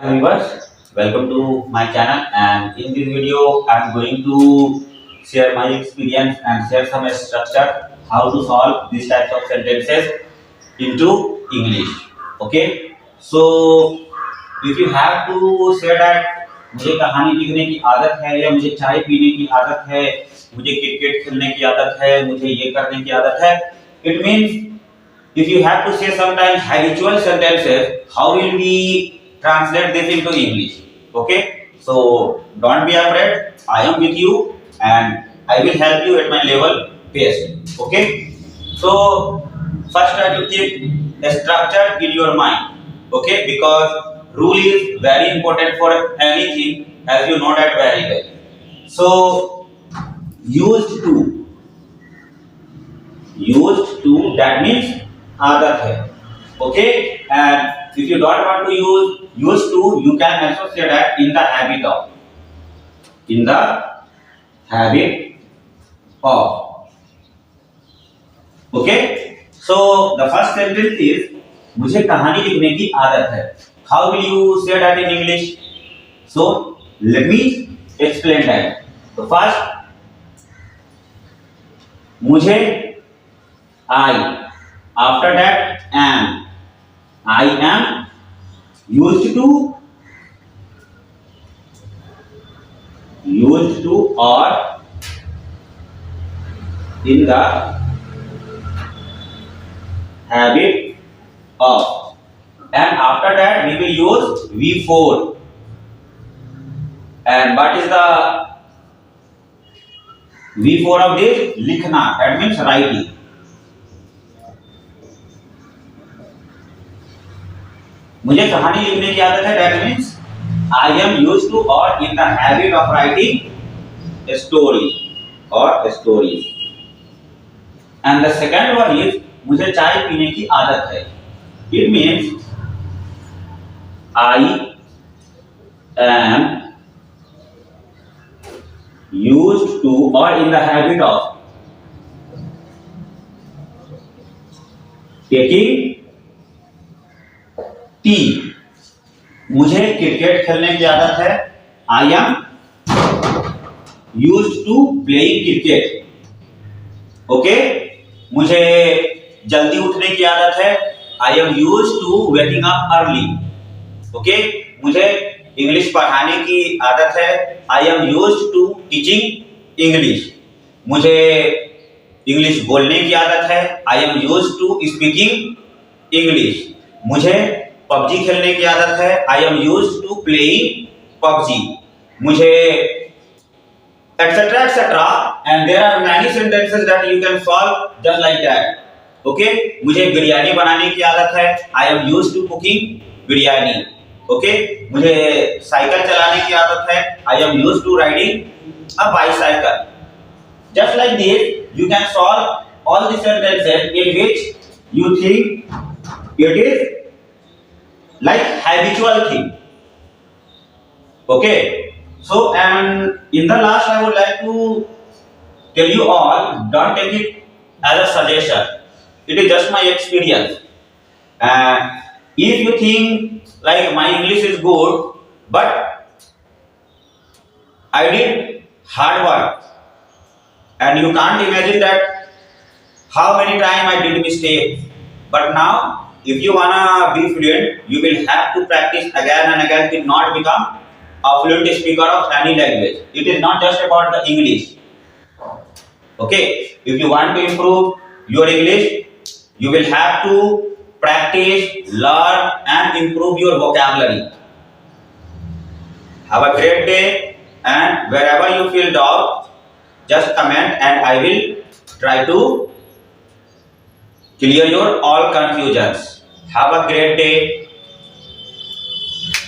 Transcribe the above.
Viewers, welcome to my channel, and in this video I am going to share my experience and share some structure how to solve these types of sentences into English. Okay, so if you have to say that मुझे कहानी लिखने की आदत है या मुझे चाय पीने की आदत है, मुझे क्रिकेट खेलने की आदत है, मुझे ये करने की आदत है, it means if you have to say sometimes habitual sentences, how will we translate this into English? Okay, so don't be afraid. I am with you, and I will help you at my level best. Okay, so first try to keep a structure in your mind. Okay, because rule is very important for anything, as you know that very well. So used to that means आदत है. Okay, and if you don't want to use used to, you can also say that in the habit of. Okay, so the first sentence is मुझे कहानी लिखने की आदत है. How will you say that in English? So let me explain that. So first, मुझे I. After that, am. I am used to or in the habit of. And after that, we will use V4. And what is the V4 of this? लिखना. That means writing. मुझे कहानी लिखने की आदत है. That means I am used to or in the habit of writing a story or stories. And the second one is मुझे चाय पीने की आदत है. It means I am used to or in the habit of taking tea. मुझे cricket खेलने की आदत है. I am used to playing cricket. Okay, मुझे जल्दी उठने की आदत है. I am used to waking up early. Okay, मुझे इंग्लिश पढ़ाने की आदत है. I am used to teaching English. मुझे इंग्लिश बोलने की आदत है. I am used to speaking English. मुझे पबजी खेलने की आदत है. I am used to playing PUBG. मुझे etc etc and there are many sentences that you can solve just like that. Okay, मुझे बिरयानी बनाने की आदत है. I am used to cooking biryani. Okay, मुझे साइकिल चलाने की आदत है. I am used to riding a bicycle. Just like this, you can solve all the sentences in which you think it is like habitual thing. Okay, so and in the last I would like to tell you all, don't take it as a suggestion. It is just my experience. And if you think like my English is good, but I did hard work, and you can't imagine that how many times I did mistakes. But now, if you wanna be fluent, you will have to practice again and again to not become a fluent speaker of any language. It is not just about the English. Okay, if you want to improve your English, you will have to practice, learn, and improve your vocabulary. Have a great day, and wherever you feel doubt, just comment, and I will try to clear your all confusions. Have a great day.